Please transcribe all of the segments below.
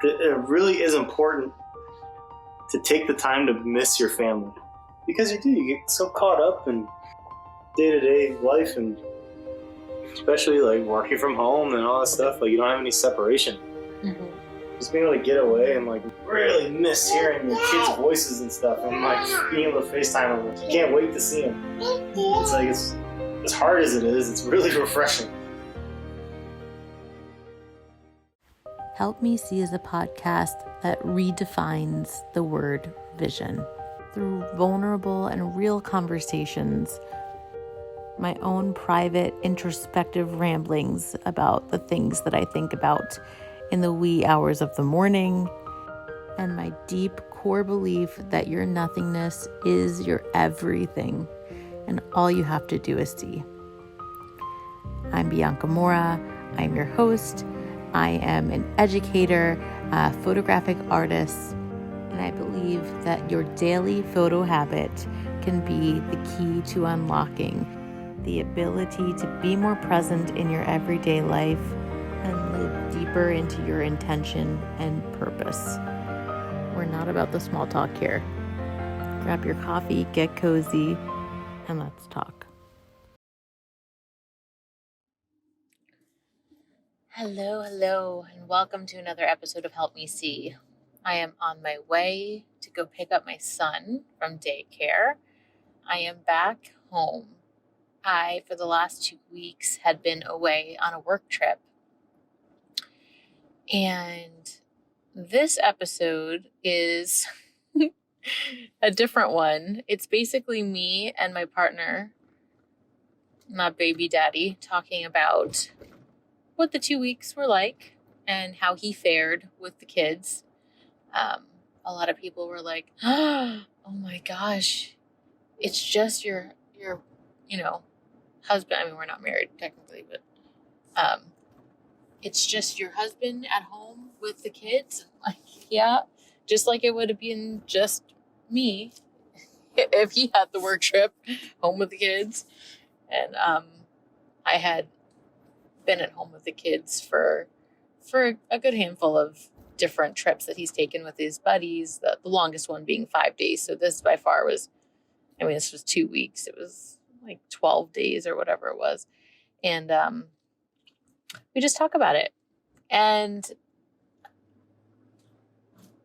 it really is important to take the time to miss your family, because you get so caught up in day-to-day life, and especially like working from home and all that stuff, like you don't have any separation. Just being able to get away and like really miss hearing your kids' voices and stuff, and like being able to FaceTime them. You can't wait to see them. It's like, it's as hard as it is, it's really refreshing. Help Me See is a podcast that redefines the word vision. Through vulnerable and real conversations, my own private introspective ramblings about the things that I think about in the wee hours of the morning, and my deep core belief that your nothingness is your everything, and all you have to do is see. I'm Bianca Mora. I'm your host. I am an educator, a photographic artist, and I believe that your daily photo habit can be the key to unlocking the ability to be more present in your everyday life and live deeper into your intention and purpose. We're not about the small talk here. Grab your coffee, get cozy, and let's talk. Hello, and welcome to another episode of Help Me See. I am on my way to go pick up my son from daycare. I am back home. I, for the last 2 weeks, had been away on a work trip. And this episode is a different one. It's basically me and my partner, my baby daddy, talking about what the 2 weeks were like and how he fared with the kids. A lot of people were like, oh my gosh, it's just your husband. I mean, we're not married technically, but it's just your husband at home with the kids. Like, yeah, just like it would have been just me if he had the work trip home with the kids. And I had been at home with the kids for a good handful of different trips that he's taken with his buddies, the longest one being 5 days. So this by far was, this was 2 weeks. It was like 12 days or whatever it was. And we just talk about it. And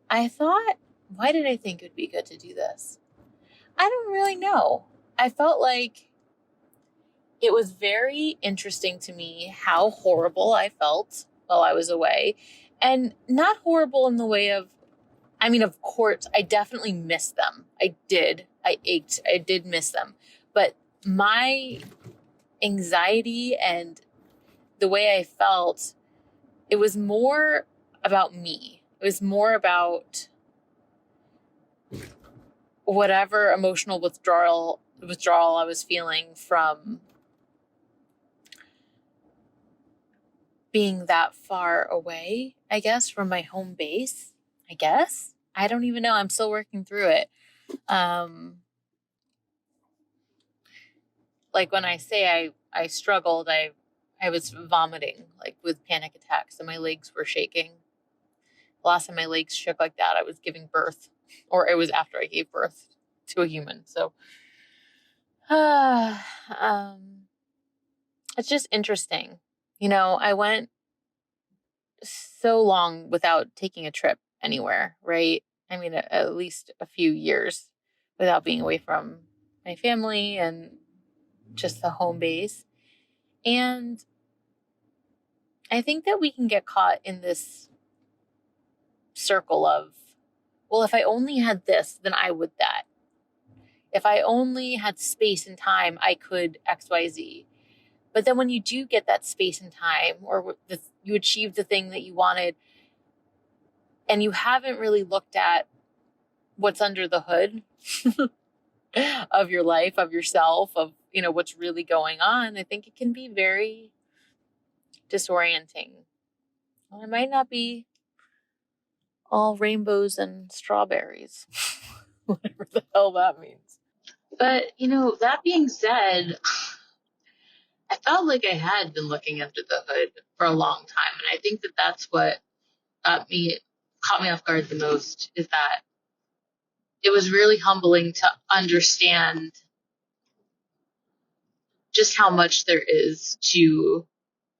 I thought, why did I think it would be good to do this? I don't really know. I felt like it was very interesting to me how horrible I felt while I was away. And not horrible in the way of, of course, I definitely missed them. I did. I ached. I did miss them. But my anxiety and the way I felt, it was more about me. It was more about whatever emotional withdrawal I was feeling from being that far away, I guess, from my home base, I guess. I don't even know. I'm still working through it. Like when I say I struggled, I was vomiting, like with panic attacks, and my legs were shaking. The last time my legs shook like that, I was giving birth, or it was after I gave birth to a human. So, it's just interesting. I went so long without taking a trip anywhere, right? At least a few years without being away from my family and just the home base. And I think that we can get caught in this circle of, well, if I only had this, then I would that. If I only had space and time, I could X, Y, Z. But then when you do get that space and time, or you achieve the thing that you wanted, and you haven't really looked at what's under the hood of your life, of yourself, of, what's really going on, I think it can be very disorienting. Well, it might not be all rainbows and strawberries, whatever the hell that means. But, that being said, I felt like I had been looking under the hood for a long time. And I think that that's what got me caught me off guard the most is that it was really humbling to understand just how much there is to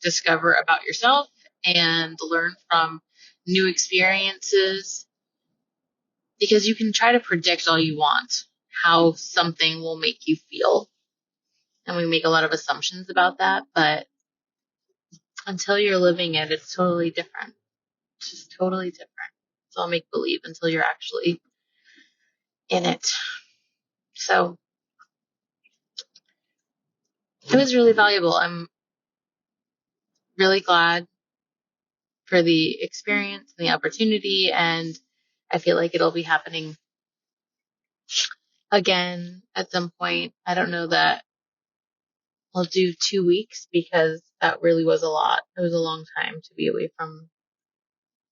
discover about yourself and learn from new experiences, because you can try to predict all you want how something will make you feel, and we make a lot of assumptions about that, but until you're living it, it's totally different. It's just totally different. It's all make believe until you're actually in it. So it was really valuable. I'm really glad for the experience and the opportunity, and I feel like it'll be happening again at some point. I don't know that I'll do 2 weeks because that really was a lot. It was a long time to be away from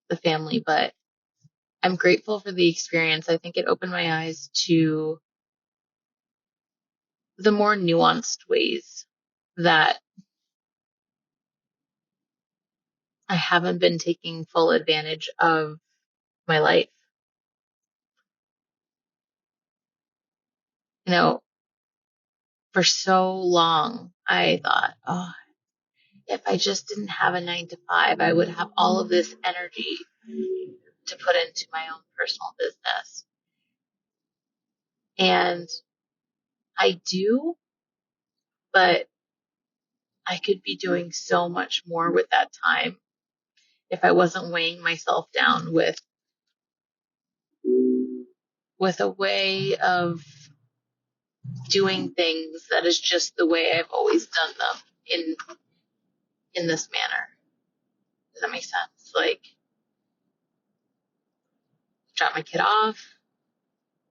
the family, but I'm grateful for the experience. I think it opened my eyes to the more nuanced ways that I haven't been taking full advantage of my life. You know, for so long, I thought, oh, if I just didn't have a 9 to 5, I would have all of this energy to put into my own personal business. And I do, but I could be doing so much more with that time if I wasn't weighing myself down with a way of doing things that is just the way I've always done them in this manner. Does that make sense? Like, drop my kid off,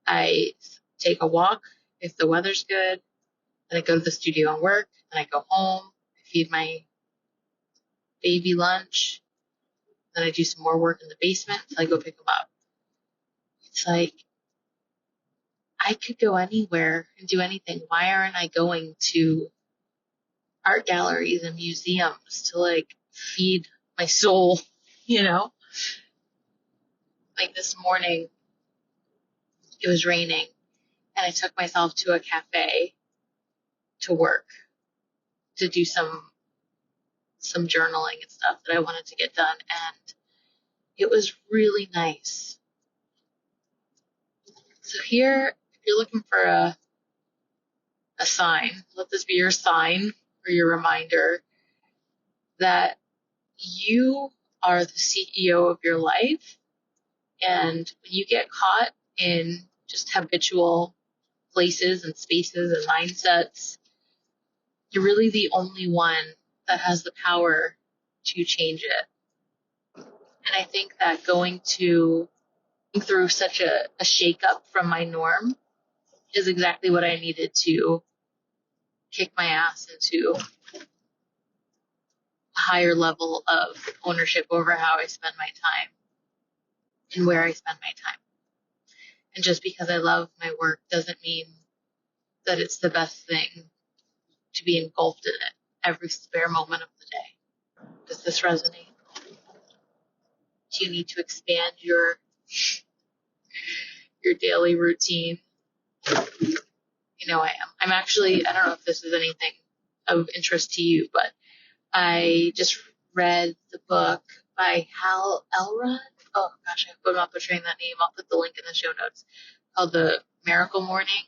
I take a walk if the weather's good, then I go to the studio and work, then I go home, I feed my baby lunch, then I do some more work in the basement until I go pick him up. It's like, I could go anywhere and do anything. Why aren't I going to art galleries and museums to like feed my soul, you know? Like this morning, it was raining and I took myself to a cafe to work, to do some journaling and stuff that I wanted to get done, and it was really nice. So here, if you're looking for a sign, let this be your sign or your reminder that you are the CEO of your life. And when you get caught in just habitual places and spaces and mindsets, you're really the only one that has the power to change it. And I think that going through such a shakeup from my norm is exactly what I needed to kick my ass into a higher level of ownership over how I spend my time and where I spend my time. And just because I love my work doesn't mean that it's the best thing to be engulfed in it every spare moment of the day. Does this resonate? Do you need to expand your daily routine? You know I am. I'm actually, I don't know if this is anything of interest to you, but I just read the book by Hal Elrod. Oh gosh, I hope I'm not butchering that name. I'll put the link in the show notes. Called The Miracle Morning.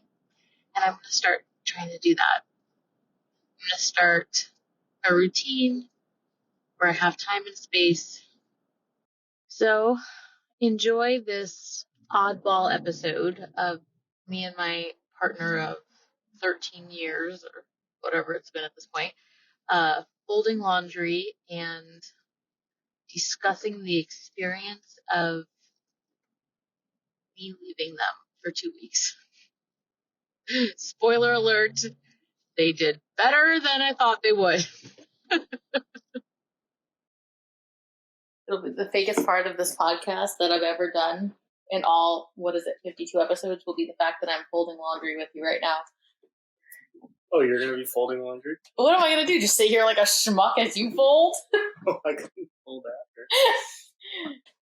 And I'm going to start trying to do that. I'm going to start a routine where I have time and space. So enjoy this oddball episode of me and my partner of 13 years or whatever it's been at this point, folding laundry and discussing the experience of me leaving them for 2 weeks. Spoiler alert, they did better than I thought they would. It'll be the fakest part of this podcast that I've ever done in all, 52 episodes, will be the fact that I'm folding laundry with you right now. Oh, you're going to be folding laundry? What am I going to do? Just sit here like a schmuck as you fold? Oh, I couldn't fold after.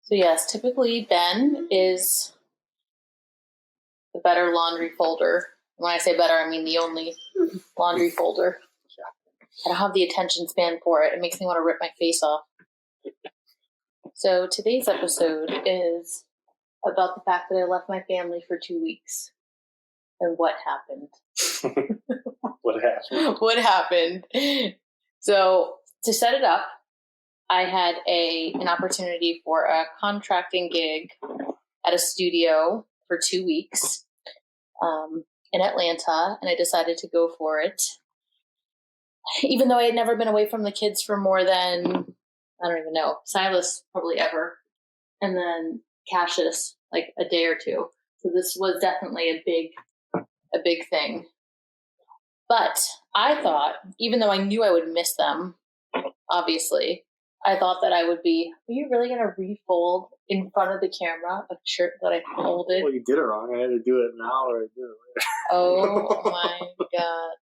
So yes, typically Ben is the better laundry folder. When I say better, I mean the only laundry folder. I don't have the attention span for it. It makes me want to rip my face off. So today's episode is about the fact that I left my family for 2 weeks. And what happened? What happened? What happened? So to set it up, I had an opportunity for a contracting gig at a studio for 2 weeks in Atlanta, and I decided to go for it. Even though I had never been away from the kids for more than, I don't even know, Silas probably ever, and then Cassius like a day or two. So this was definitely a big thing. But I thought, even though I knew I would miss them, obviously, I thought that I would be, are you really going to refold in front of the camera a shirt that I folded? Well, you did it wrong. I had to do it now or I do it later. Oh my God.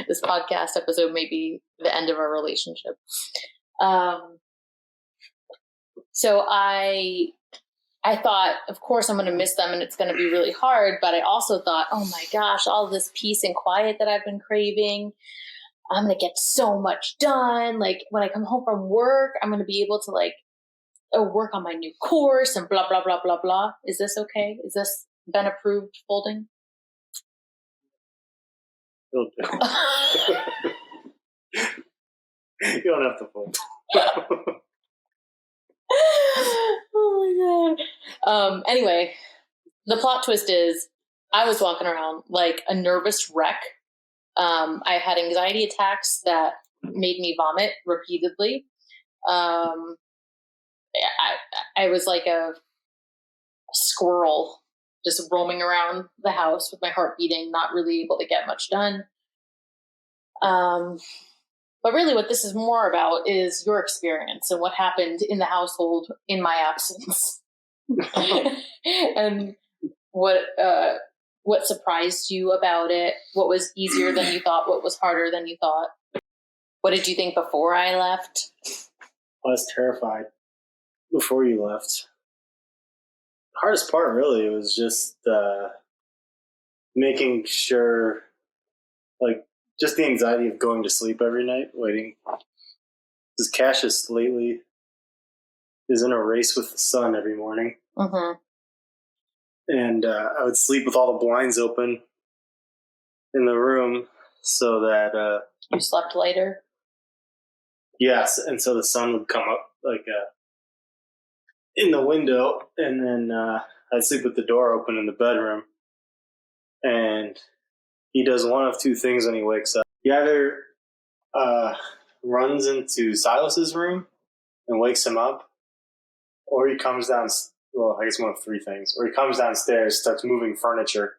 This podcast episode may be the end of our relationship. So I thought, of course, I'm going to miss them and it's going to be really hard. But I also thought, oh my gosh, all this peace and quiet that I've been craving, I'm going to get so much done. Like when I come home from work, I'm going to be able to like work on my new course and blah, blah, blah, blah, blah. Is this okay? Is this been approved folding? You'll do. You don't have to fold. Oh my God. Anyway, the plot twist is I was walking around like a nervous wreck. I had anxiety attacks that made me vomit repeatedly. I was like a squirrel just roaming around the house with my heart beating, not really able to get much done. But really what this is more about is your experience and what happened in the household in my absence. And what surprised you about it? What was easier than you thought? What was harder than you thought? What did you think before I left? I was terrified before you left. The hardest part really was just making sure, like, just the anxiety of going to sleep every night, waiting. Because Cassius lately is in a race with the sun every morning. Mm-hmm. And I would sleep with all the blinds open in the room so that... you slept later? Yes, and so the sun would come up like in the window, and then I'd sleep with the door open in the bedroom. And he does one of two things when he wakes up. He either runs into Silas's room and wakes him up, or he comes down. Well, I guess one of three things. Or he comes downstairs, starts moving furniture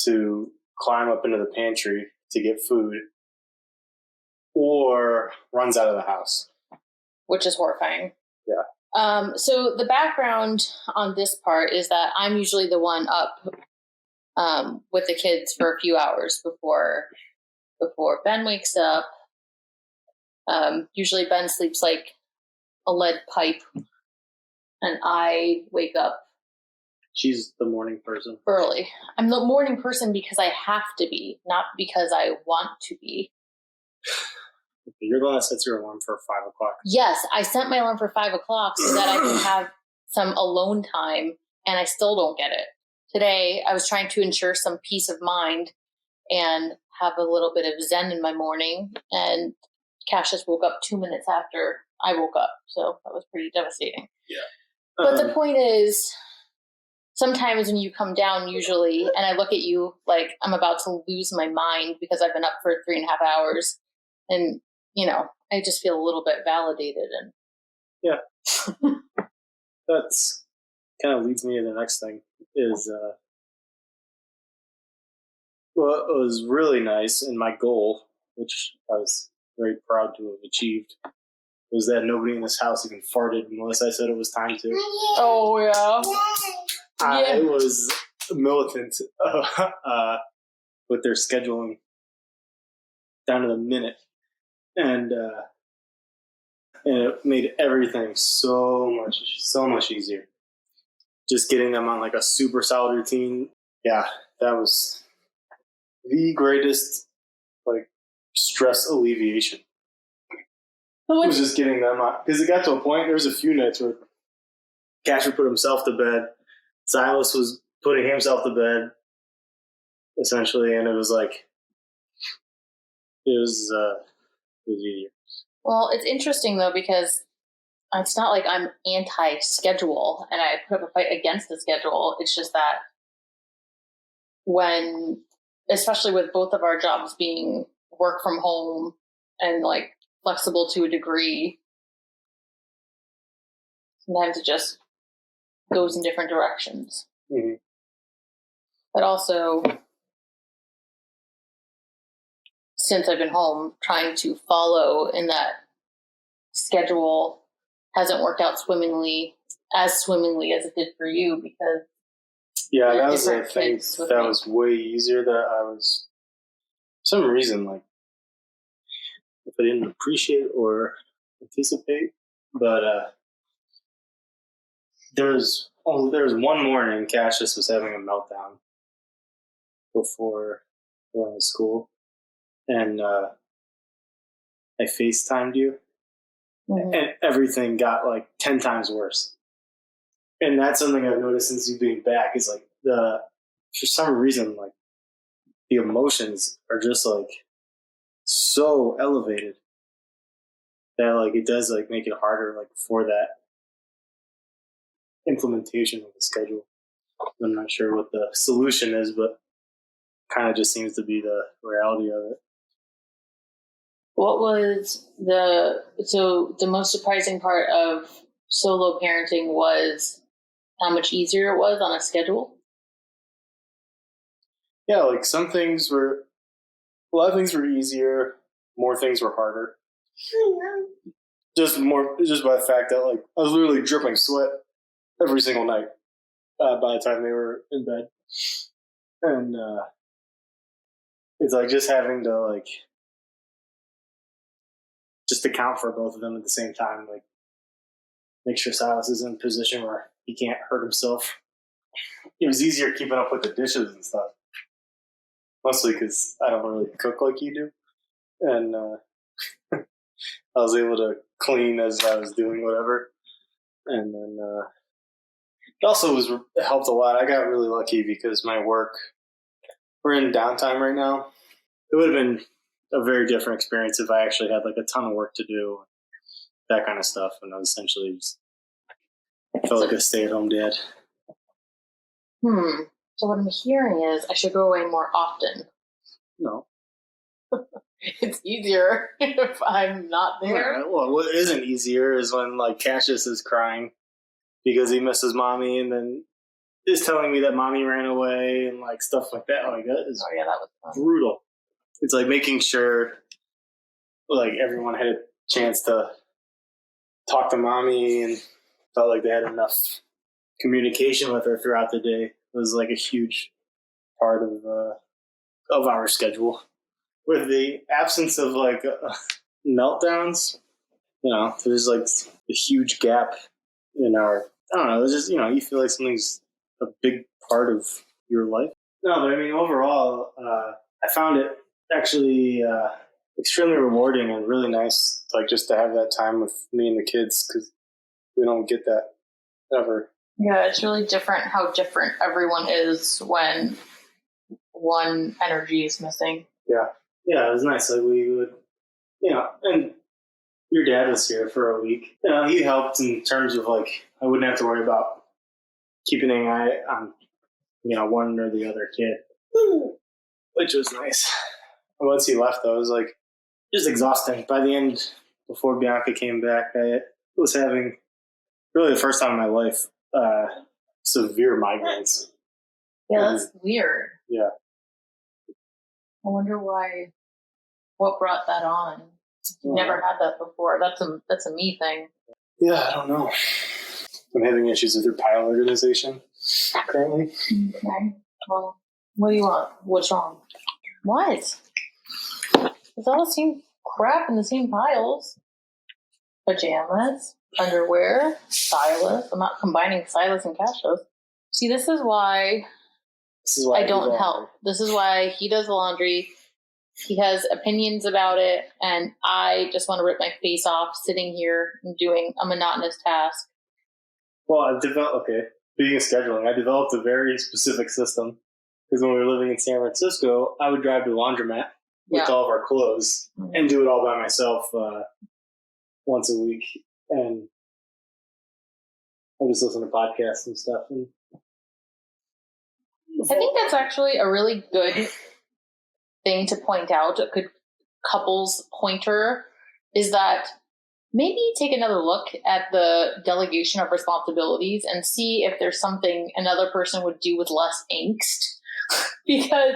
to climb up into the pantry to get food, or runs out of the house. Which is horrifying. Yeah. So the background on this part is that I'm usually the one up with the kids for a few hours before Ben wakes up. Usually Ben sleeps like a lead pipe, and I wake up. She's the morning person. Early. I'm the morning person because I have to be, not because I want to be. You're the one that sets your alarm for 5 o'clock. Yes, I set my alarm for 5 o'clock so that I can have some alone time, and I still don't get it. Today, I was trying to ensure some peace of mind and have a little bit of zen in my morning, and Cassius woke up 2 minutes after I woke up, so that was pretty devastating. Yeah. But the point is, sometimes when you come down, usually, and I look at you like I'm about to lose my mind because I've been up for 3.5 hours, and you know, I just feel a little bit validated. And yeah, that's kind of leads me to the next thing is, well, it was really nice, and my goal, which I was very proud to have achieved, was that nobody in this house even farted unless I said it was time to. Oh yeah. I was militant with their scheduling down to the minute. And And it made everything so much easier. Just getting them on like a super solid routine. Yeah, that was the greatest like stress alleviation. It was just getting them on, because it got to a point, there was a few nights where Cash would put himself to bed, Silas was putting himself to bed, essentially, and it was like, it was easier. Well, it's interesting though, because it's not like I'm anti-schedule and I put up a fight against the schedule. It's just that when, especially with both of our jobs being work from home and like flexible to a degree, sometimes it just goes in different directions. Mm-hmm. But also, since I've been home, trying to follow in that schedule hasn't worked out as swimmingly as it did for you, because yeah, that was the thing that was way easier, that I was, for some reason, like, if I didn't appreciate or anticipate, but there was one morning Cassius was having a meltdown before going to school, and I FaceTimed you, mm-hmm. and everything got like 10 times worse. And that's something I've noticed since you being back, is like for some reason, like the emotions are just like so elevated that like it does like make it harder like for that implementation of the schedule. I'm not sure what the solution is, but kind of just seems to be the reality of it. What was the most surprising part of solo parenting was how much easier it was on a schedule? Yeah, like a lot of things were easier, more things were harder. Just by the fact that like I was literally dripping sweat every single night by the time they were in bed. And it's like just having to like just account for both of them at the same time, like make sure Silas is in a position where he can't hurt himself. It was easier keeping up with the dishes and stuff, mostly because I don't really cook like you do, and I was able to clean as I was doing whatever. And then it also helped a lot. I got really lucky because my work, we're in downtime right now. It would have been a very different experience if I actually had like a ton of work to do, that kind of stuff, and I was essentially just felt like a stay-at-home dad. So what I'm hearing is I should go away more often. No. It's easier if I'm not there. Yeah, well, what isn't easier is when like Cassius is crying because he misses mommy, and then is telling me that mommy ran away and like stuff like that. Like that is that was fun. Brutal. It's like making sure like everyone had a chance to talk to mommy and felt like they had enough communication with her throughout the day. It was like a huge part of our schedule. With the absence of like meltdowns, there's like a huge gap in our, I don't know, it's just, you feel like something's a big part of your life. No, but I mean, overall, I found it actually extremely rewarding and really nice, like just to have that time with me and the kids, because we don't get that ever. Yeah, it's really different how different everyone is when one energy is missing. Yeah, it was nice. Like we would, and your dad was here for a week. He helped in terms of like I wouldn't have to worry about keeping an eye on, one or the other kid, which was nice. Once he left, though, it was like just exhausting. By the end, before Bianca came back, I was having really the first time in my life severe migraines. Yeah, that's weird. Yeah. I wonder what brought that on. Never had that before. That's a me thing. Yeah, I don't know. I'm having issues with your pile organization currently. Okay. Well, what do you want? What's wrong? What? It's all the same crap in the same piles. pajamas, underwear, stylus. I'm not combining stylus and cashos. See, this is why I don't help. This is why he does the laundry. He has opinions about it, and I just want to rip my face off sitting here and doing a monotonous task. Well, speaking of scheduling, I developed a very specific system. Because when we were living in San Francisco, I would drive to the laundromat with all of our clothes and do it all by myself once a week. And I just listen to podcasts and stuff. And I think that's actually a really good thing to point out. A good couples pointer is that maybe take another look at the delegation of responsibilities and see if there's something another person would do with less angst. Because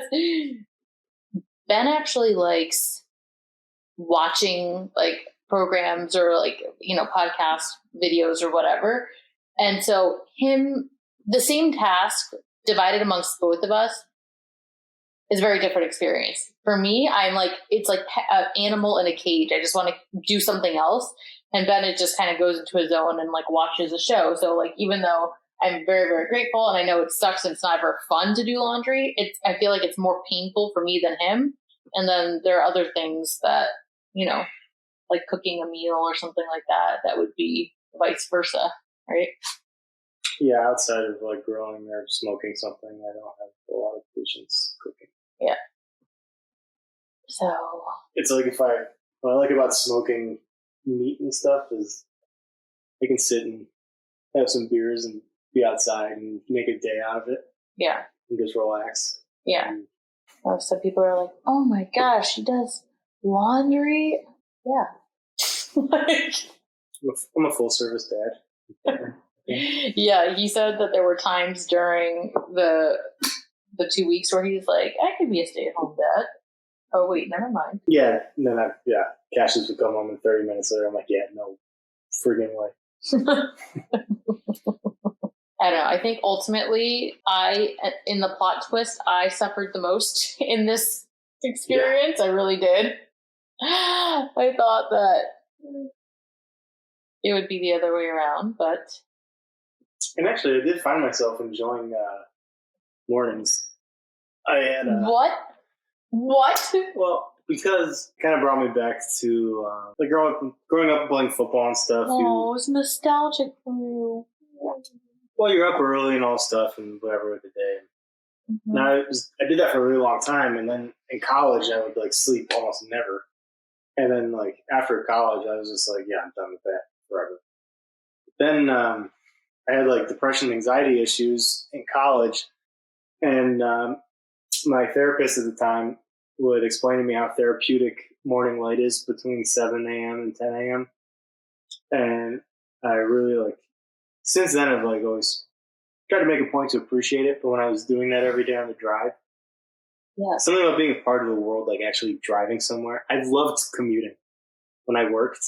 Ben actually likes watching like programs or like, podcast videos or whatever. And so the same task divided amongst both of us is a very different experience. For me, I'm like, it's like an animal in a cage. I just want to do something else. And Bennett just kind of goes into his zone and like watches a show. So like, even though I'm very, very grateful and I know it sucks and it's not ever fun to do laundry, I feel like it's more painful for me than him. And then there are other things that, like cooking a meal or something like that, that would be vice versa, right? Yeah, outside of like grilling or smoking something, I don't have a lot of patience cooking. Yeah. So it's like what I like about smoking meat and stuff is I can sit and have some beers and be outside and make a day out of it. Yeah. And just relax. Yeah. So people are like, oh my gosh, she does laundry? Yeah. I'm a full service dad. Yeah, he said that there were times during the 2 weeks where he's like, I could be a stay-at-home dad. Oh, wait, never mind. Yeah, and then Cassius would come home in 30 minutes later. I'm like, yeah, no friggin' way. I don't know. I think ultimately in the plot twist, I suffered the most in this experience. Yeah. I really did. I thought that it would be the other way around, but... And actually, I did find myself enjoying mornings. I had... What? Well, because it kind of brought me back to like growing up playing football and stuff. Oh, it was nostalgic for you. Well, you're up early and all stuff and whatever with the day. Mm-hmm. Now, I did that for a really long time, and then in college, I would like sleep almost never. And then like after college, I was just like, yeah, I'm done with that forever. Then I had like depression, anxiety issues in college, and my therapist at the time would explain to me how therapeutic morning light is between 7 a.m. and 10 a.m. And I really since then I've always tried to make a point to appreciate it. But when I was doing that every day on the drive, something about being a part of the world, like actually driving somewhere. I loved commuting when I worked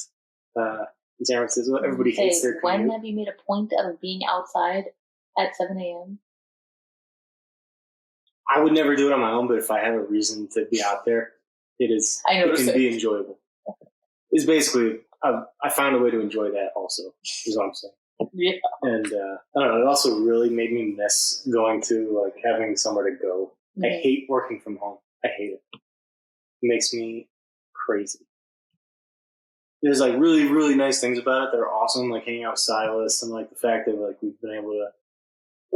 in San Francisco. Everybody hates their commute. When have you made a point of being outside at 7 a.m.? I would never do it on my own, but if I have a reason to be out there, it can be enjoyable. It's basically, I found a way to enjoy that also, is what I'm saying. Yeah. And I don't know, it also really made me miss going to having somewhere to go. Mm-hmm. I hate working from home. I hate it. It makes me crazy. There's really, really nice things about it that are awesome, like hanging out with Silas and the fact that we've been able to,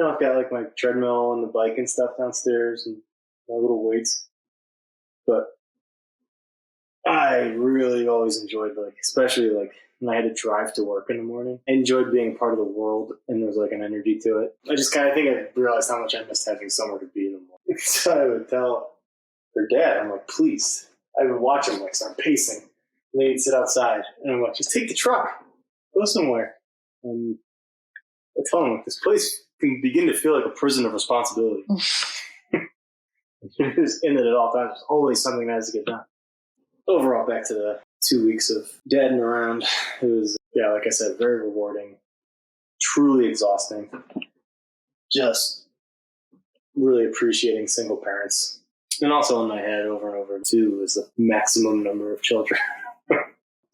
I've got my treadmill and the bike and stuff downstairs and my little weights. But I really always enjoyed especially when I had to drive to work in the morning. I enjoyed being part of the world, and there's an energy to it. I just kind of think I realized how much I missed having somewhere to be in the morning. So I would tell her dad, I'm like, please. I would watch him start pacing. And they'd sit outside, and I'm like, just take the truck, go somewhere. And I tell him this place can begin to feel like a prison of responsibility. It's in it at all times. There's always something that has to get done. Overall, back to the 2 weeks of dadding around. It was, like I said, very rewarding, truly exhausting. Just really appreciating single parents. And also in my head over and over, 2 is the maximum number of children.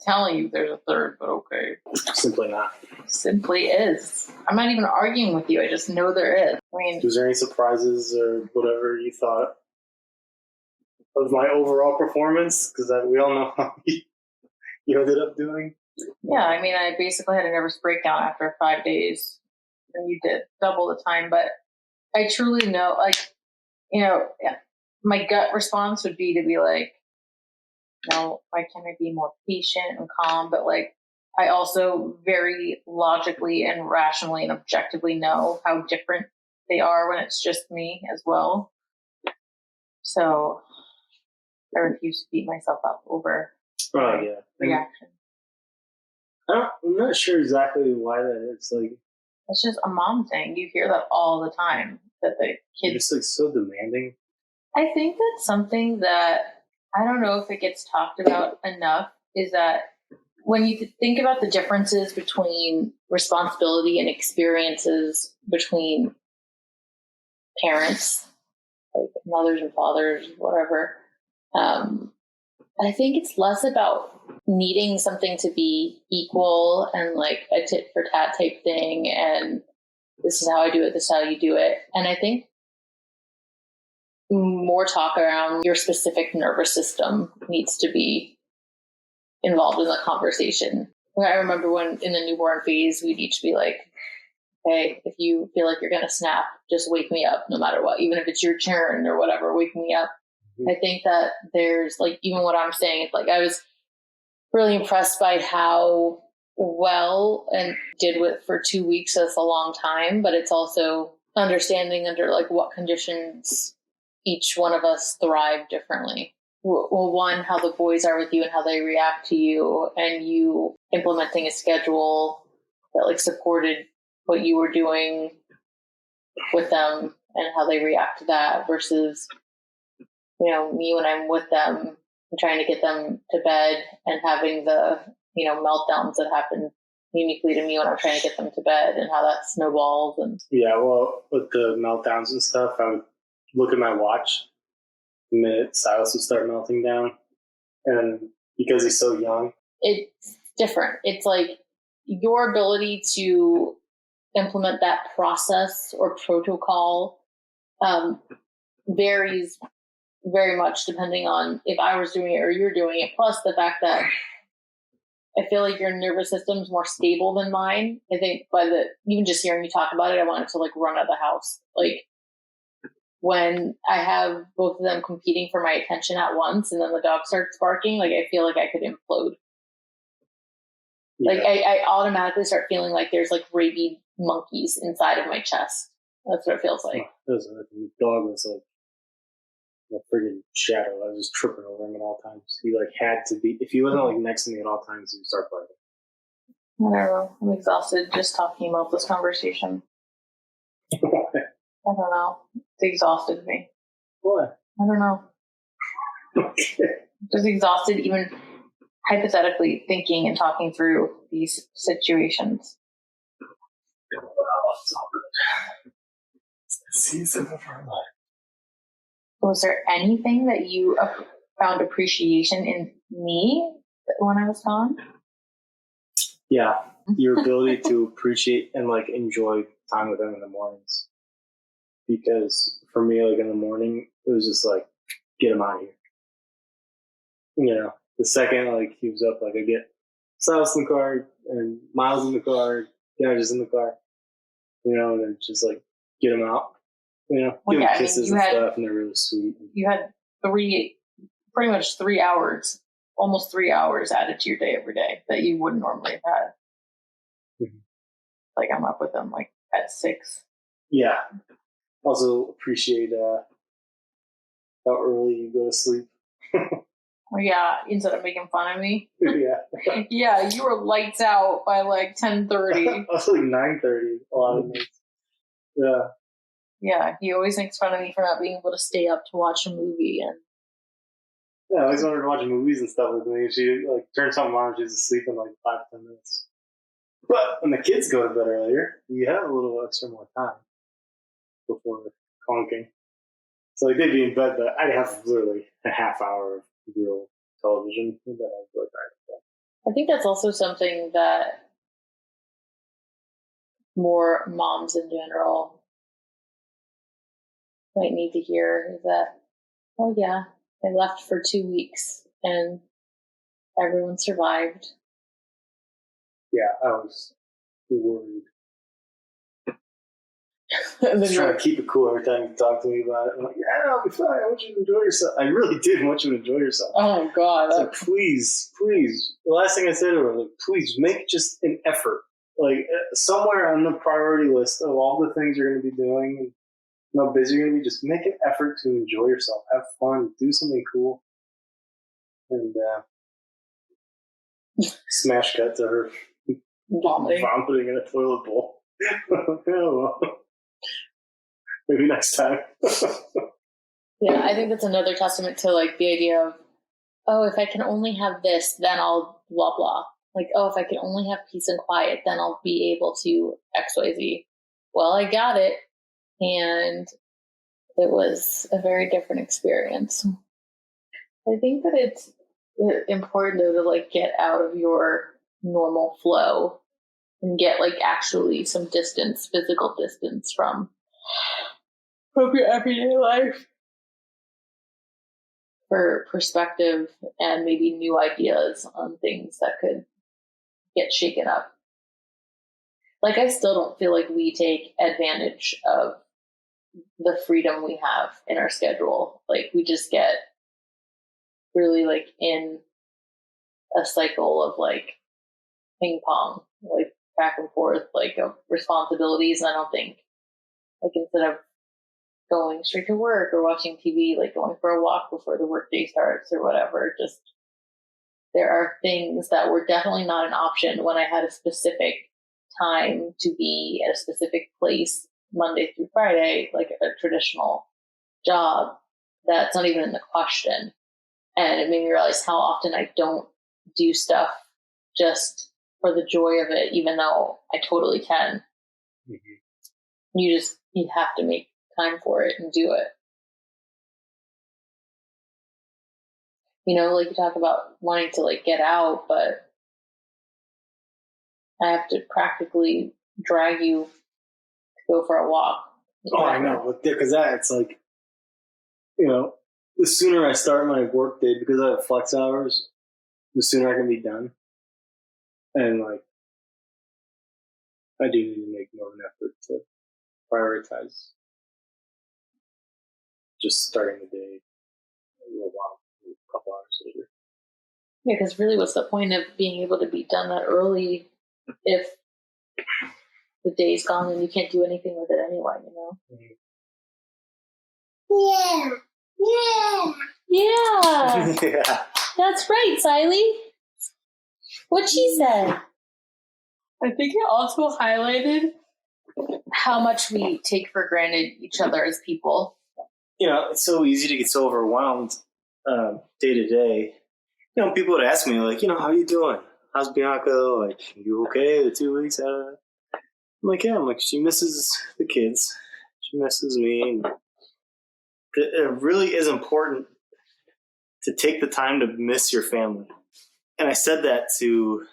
telling you there's a third, but okay. Simply not. Simply is. I'm not even arguing with you. I just know there is. I mean, Was there any surprises or whatever you thought of my overall performance? Because we all know how you ended up doing. yeah, I mean, I basically had a nervous breakdown after 5 days. And you did double the time, but I truly know, like, my gut response would be to be like, no, why can't I be more patient and calm? But like, I also very logically and rationally and objectively know how different they are when it's just me as well. So I refuse to beat myself up over reaction. I'm not sure exactly why that is. Like, It's just a mom thing. You hear that all the time, that the you're kids. just like so demanding. I think that's something that I don't know if it gets talked about enough, is that when you think about the differences between responsibility and experiences between parents, like mothers and fathers, whatever, I think it's less about needing something to be equal and like a tit for tat type thing, and this is how I do it, this is how you do it. And I think more talk around your specific nervous system needs to be involved in the conversation. I remember when in the newborn phase, we'd each be like, hey, if you feel like you're going to snap, just wake me up no matter what, even if it's your turn or whatever, wake me up. I think that there's like, even what I'm saying, it's like I was really impressed by how well and did with for 2 weeks. That's a long time, but it's also understanding under like what conditions each one of us thrive differently. Well, one, how the boys are with you and how they react to you, and you implementing a schedule that like supported what you were doing with them and how they react to that versus, me when I'm with them and trying to get them to bed and having the, meltdowns that happen uniquely to me when I'm trying to get them to bed and how that snowballs. And yeah, well, with the meltdowns and stuff, I would look at my watch the minute Silas would start melting down. And because he's so young, it's different. It's like your ability to implement that process or protocol varies very much depending on if I was doing it or you're doing it. Plus the fact that I feel like your nervous system is more stable than mine. I think even just hearing you talk about it, I wanted to like run out of the house. Like when I have both of them competing for my attention at once and then the dog starts barking, like I feel like I could implode. Yeah. Like I automatically start feeling like there's like rabid monkeys inside of my chest. That's what it feels like. The dog was like a friggin' shadow. I was just tripping over him at all times. He like had to be, if he wasn't like next to me at all times, he would start barking. I don't know. I'm exhausted just talking about this conversation. I don't know. It's exhausted me. What? I don't know. Just exhausted even hypothetically thinking and talking through these situations. It's the season of our life. Was there anything that you found appreciation in me when I was gone? Yeah, your ability to appreciate and like enjoy time with him in the mornings. Because for me, like in the morning, it was just like, get him out of here. The second like he was up, like I get Silas in the car and Miles in the car, just in the car. And then just like get him out. Give him kisses and stuff, and they're really sweet. You had pretty much 3 hours, almost 3 hours added to your day every day that you wouldn't normally have had. Mm-hmm. Like I'm up with them like at 6. Yeah. Also appreciate how early you go to sleep. Oh, yeah, instead of making fun of me. Yeah. Yeah, you were lights out by like 10:30. I was like 9:30 a lot of nights. Yeah. Yeah, he always makes fun of me for not being able to stay up to watch a movie. And yeah, I always wanted to watch movies and stuff with me. And she like turns something on and she's asleep in like 5-10 minutes. But when the kids go to bed earlier, you have a little extra more time before conking. So like they'd be in bed, but I'd have literally a half hour of real television. And then I'd go back to bed. I think that's also something that more moms in general might need to hear is that, oh yeah, I left for 2 weeks and everyone survived. Yeah, I was worried. And I then was you're trying like, to keep it cool every time you talk to me about it. I'm like, yeah, I'll be fine. I want you to enjoy yourself. I really did want you to enjoy yourself. oh God. So please. The last thing I said to her was, like, please make just an effort. Like, somewhere on the priority list of all the things you're going to be doing and how busy you're going to be, just make an effort to enjoy yourself. Have fun. Do something cool. And smash cut to her vomiting in a toilet bowl. Oh, well. Maybe next time. Yeah, I think that's another testament to like the idea of, oh, if I can only have this, then I'll blah blah. Like, oh, if I can only have peace and quiet, then I'll be able to XYZ. Well, I got it, and it was a very different experience. I think that it's important though to like get out of your normal flow and get like actually some distance, physical distance from your everyday life for perspective and maybe new ideas on things that could get shaken up. Like, I still don't feel like we take advantage of the freedom we have in our schedule. Like, we just get really like in a cycle of like ping pong, like back and forth, like of responsibilities. And I don't think, like, instead of going straight to work or watching TV, like going for a walk before the workday starts or whatever, just there are things that were definitely not an option when I had a specific time to be at a specific place Monday through Friday, like a traditional job. That's not even in the question. And it made me realize how often I don't do stuff just for the joy of it, even though I totally can. Mm-hmm. You have to make time for it and do it. You know, like you talk about wanting to like get out, but I have to practically drag you to go for a walk. Oh, I know. Because it's like, you know, the sooner I start my work day, because I have flex hours, the sooner I can be done. And like, I do need to make more of an effort to prioritize just starting the day a little while, a couple hours later. Yeah, because really, what's the point of being able to be done that early if the day's gone and you can't do anything with it anyway, you know? Yeah. Yeah. That's right, Siley. What she said. I think it also highlighted how much we take for granted each other as people. You know, it's so easy to get so overwhelmed day to day. You know, people would ask me, like, you know, how are you doing? How's Bianca? Like, you okay? The 2 weeks out of it? I'm like, yeah. I'm like, she misses the kids. She misses me. And it really is important to take the time to miss your family. And I said that to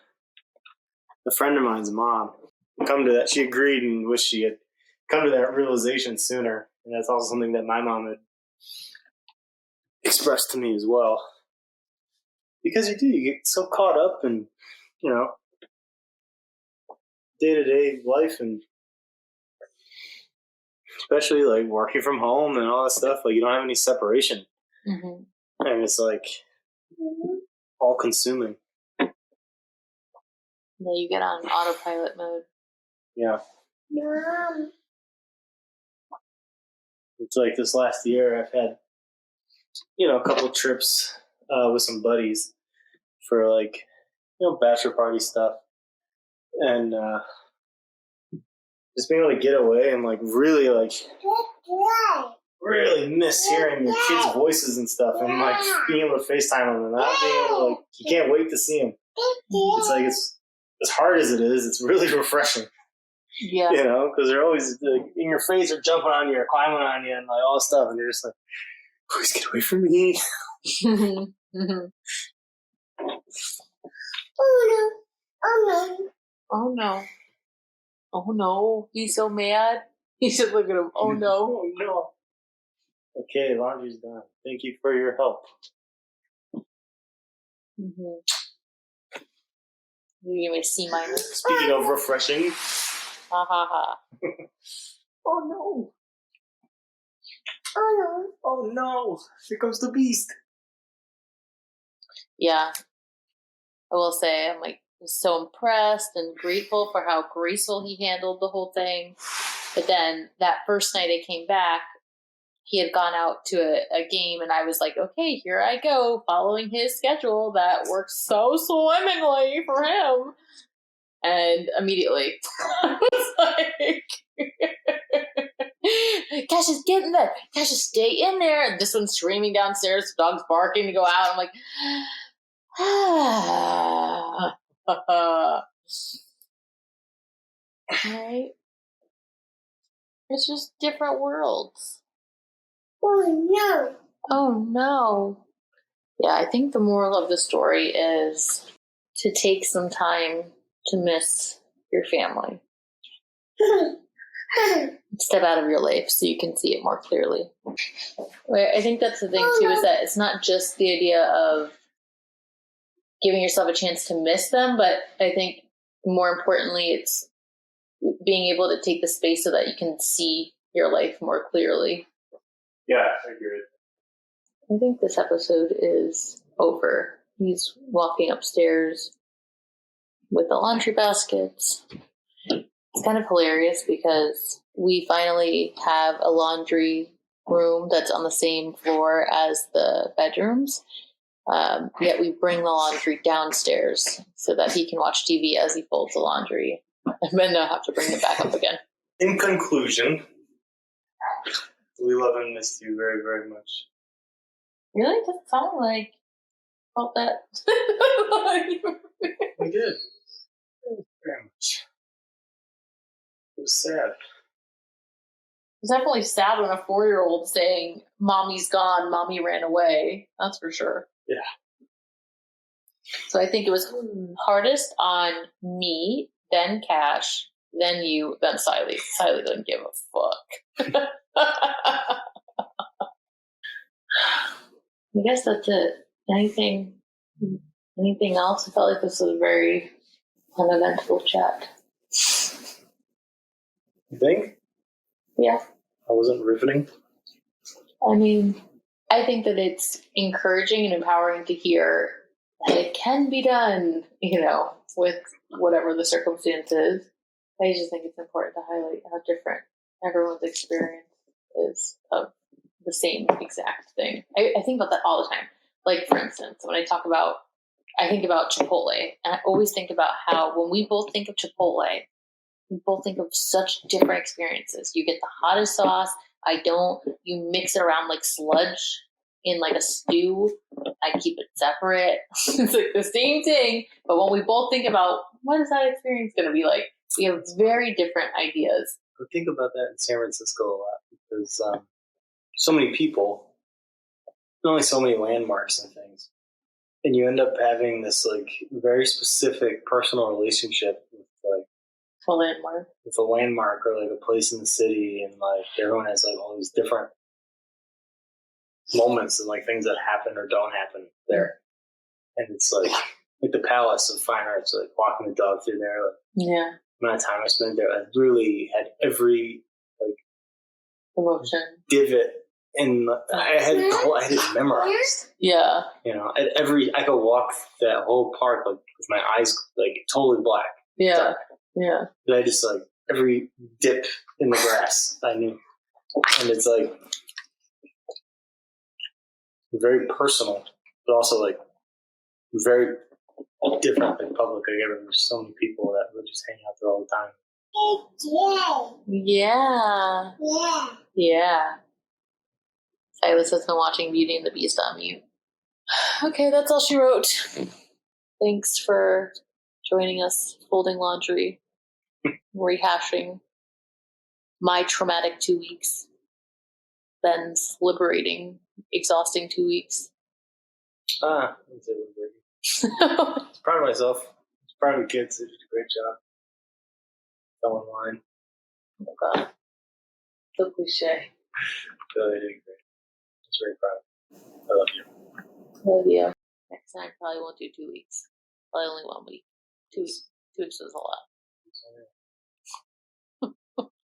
a friend of mine's mom. Come to that, she agreed and wished she had come to that realization sooner. And that's also something that my mom had expressed to me as well. Because you get so caught up in, you know, day-to-day life, and especially like working from home and all that stuff, like you don't have any separation. Mm-hmm. And it's like all consuming. Yeah, you get on autopilot mode. Yeah. Mom. It's like this last year I've had, you know, a couple trips with some buddies for like, you know, bachelor party stuff. And just being able to get away and like really miss hearing your kids' voices and stuff, and like being able to FaceTime them and not being able to, like, you can't wait to see them. It's like, it's as hard as it is, it's really refreshing. Yeah. You know, because they're always like, in your face or jumping on you or climbing on you and like all this stuff, and you're just like, please get away from me. Oh no. Oh no. Oh no. He's so mad. He's just looking at him. Oh no. Oh no. Okay, laundry's done. Thank you for your help. Mm-hmm. You give me a C minus. Speaking of refreshing. Ha ha ha. Oh no. Oh no. Oh no. Here comes the beast. Yeah. I will say, I'm like so impressed and grateful for how graceful he handled the whole thing. But then that first night I came back, he had gone out to a game, and I was like, okay, here I go, following his schedule that works so swimmingly for him. And immediately, I was like, Cassius, get in there. Cassius, stay in there. And this one's screaming downstairs. The dog's barking to go out. I'm like, right? It's just different worlds. Oh no. Oh no. Yeah, I think the moral of the story is to take some time to miss your family. Step out of your life so you can see it more clearly. I think that's the thing too, is that it's not just the idea of giving yourself a chance to miss them, but I think more importantly, it's being able to take the space so that you can see your life more clearly. Yeah, I agree. I think this episode is over. He's walking upstairs with the laundry baskets. It's kind of hilarious because we finally have a laundry room that's on the same floor as the bedrooms. Yet we bring the laundry downstairs so that he can watch TV as he folds the laundry, and then I have to bring it back up again. In conclusion, we love and miss you very, very much. Really? It doesn't sound like felt that. We did. Very much. It was sad. It's definitely sad when a 4-year-old saying, "Mommy's gone, Mommy ran away." That's for sure. Yeah. So I think it was hardest on me, then Cash, then you, then Siley. Siley didn't give a fuck. I guess that's it. Anything else? I felt like this was a very uneventful chat. You think? Yeah. I wasn't riveting? I mean, I think that it's encouraging and empowering to hear that it can be done, with whatever the circumstances. I just think it's important to highlight how different everyone's experience is of the same exact thing. I think about that all the time. Like, for instance, when I think about Chipotle, and I always think about how when we both think of Chipotle, we both think of such different experiences. You get the hottest sauce. I don't. You mix it around like sludge in like a stew. I keep it separate. It's like the same thing. But when we both think about what is that experience going to be like, we have very different ideas. I think about that in San Francisco a lot because so many people, only so many landmarks and things. And you end up having this like very specific personal relationship with like a landmark. With a landmark or like a place in the city, and like everyone has like all these different moments and like things that happen or don't happen there. And it's like the Palace of Fine Arts, like walking the dog through there. Like, yeah. The amount of time I spent there, I really had every like emotion divot. And I had it memorized. Yeah. I could walk that whole park like with my eyes like totally black. Yeah. Dark. Yeah. But I just like every dip in the grass I knew. And it's like very personal, but also like very different in public. Like there's so many people that would just hang out there all the time. Yeah. Yeah. Yeah. Silas has been watching Beauty and the Beast on mute. Okay, that's all she wrote. Thanks for joining us, folding laundry, rehashing my traumatic 2 weeks, Ben's liberating, exhausting 2 weeks. That's liberating. Proud of myself. Proud of the kids. They did a great job. Fell in line. Oh God, so cliche. So they did great. I was very proud. I love you. Love you. Next time probably won't do 2 weeks. Probably only 1 week. 2 weeks. 2 weeks was a lot.